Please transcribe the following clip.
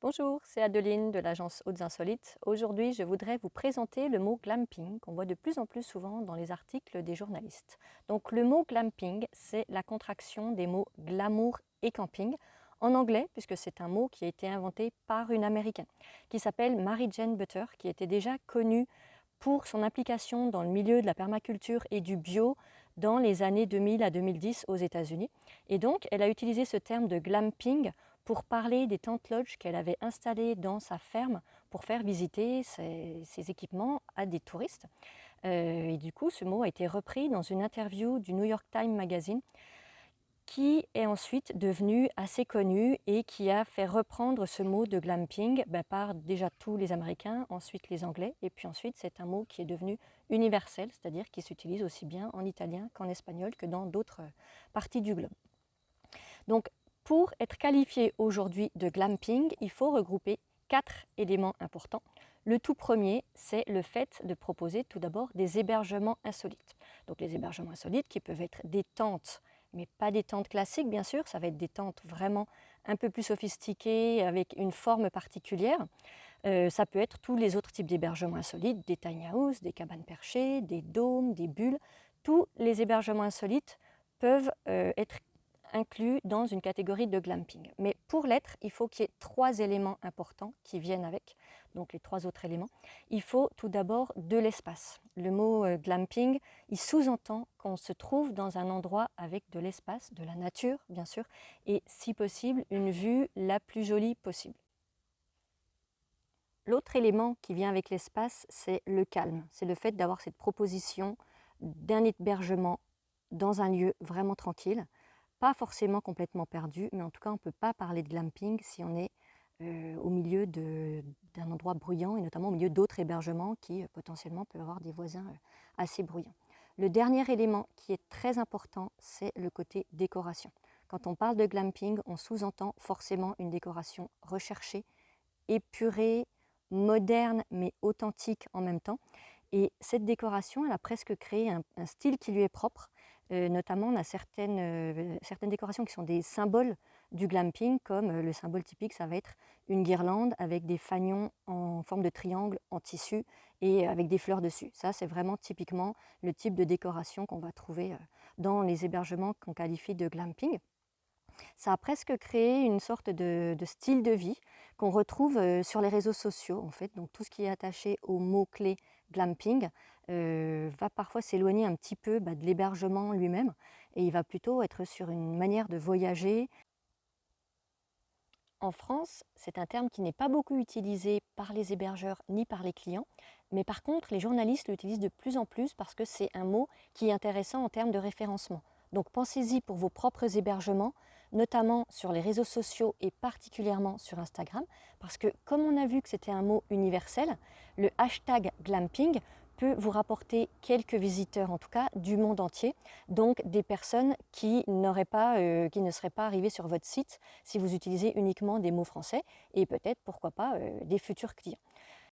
Bonjour, c'est Adeline de l'agence Hautes Insolites. Aujourd'hui, je voudrais vous présenter le mot glamping qu'on voit de plus en plus souvent dans les articles des journalistes. Donc le mot glamping, c'est la contraction des mots glamour et camping en anglais, puisque c'est un mot qui a été inventé par une américaine qui s'appelle Mary Jane Butter, qui était déjà connue pour son implication dans le milieu de la permaculture et du bio dans les années 2000 à 2010 aux États-Unis. Et donc, elle a utilisé ce terme de glamping pour parler des tentes lodges qu'elle avait installées dans sa ferme pour faire visiter ses équipements à des touristes. Et du coup, ce mot a été repris dans une interview du New York Times Magazine qui est ensuite devenu assez connu et qui a fait reprendre ce mot de glamping par déjà tous les Américains, ensuite les Anglais, et puis ensuite c'est un mot qui est devenu universel, c'est-à-dire qui s'utilise aussi bien en italien qu'en espagnol que dans d'autres parties du globe. Donc pour être qualifié aujourd'hui de glamping, il faut regrouper 4 éléments importants. Le tout premier, c'est le fait de proposer tout d'abord des hébergements insolites. Donc les hébergements insolites qui peuvent être des tentes, mais pas des tentes classiques bien sûr, ça va être des tentes vraiment un peu plus sophistiquées avec une forme particulière. Ça peut être tous les autres types d'hébergements insolites, des tiny houses, des cabanes perchées, des dômes, des bulles. Tous les hébergements insolites peuvent être inclus dans une catégorie de glamping. Mais pour l'être, il faut qu'il y ait 3 éléments importants qui viennent avec, donc les 3 autres éléments. Il faut tout d'abord de l'espace. Le mot glamping, il sous-entend qu'on se trouve dans un endroit avec de l'espace, de la nature bien sûr, et si possible, une vue la plus jolie possible. L'autre élément qui vient avec l'espace, c'est le calme. C'est le fait d'avoir cette proposition d'un hébergement dans un lieu vraiment tranquille, pas forcément complètement perdu, mais en tout cas on ne peut pas parler de glamping si on est au milieu d'un endroit bruyant et notamment au milieu d'autres hébergements qui potentiellement peuvent avoir des voisins assez bruyants. Le dernier élément qui est très important, c'est le côté décoration. Quand on parle de glamping, on sous-entend forcément une décoration recherchée, épurée, moderne mais authentique en même temps. Et cette décoration, elle a presque créé un style qui lui est propre. Notamment, on a certaines décorations qui sont des symboles du glamping, comme le symbole typique, ça va être une guirlande avec des fanions en forme de triangle en tissu et avec des fleurs dessus. Ça, c'est vraiment typiquement le type de décoration qu'on va trouver dans les hébergements qu'on qualifie de glamping. Ça a presque créé une sorte de style de vie qu'on retrouve sur les réseaux sociaux en fait. Donc tout ce qui est attaché au mot-clé glamping va parfois s'éloigner un petit peu de l'hébergement lui-même et il va plutôt être sur une manière de voyager. En France, c'est un terme qui n'est pas beaucoup utilisé par les hébergeurs ni par les clients, mais par contre les journalistes l'utilisent de plus en plus parce que c'est un mot qui est intéressant en termes de référencement. Donc pensez-y pour vos propres hébergements, notamment sur les réseaux sociaux et particulièrement sur Instagram, parce que comme on a vu que c'était un mot universel, le hashtag glamping peut vous rapporter quelques visiteurs, en tout cas du monde entier, donc des personnes qui ne seraient pas arrivées sur votre site si vous utilisez uniquement des mots français et peut-être, pourquoi pas, des futurs clients.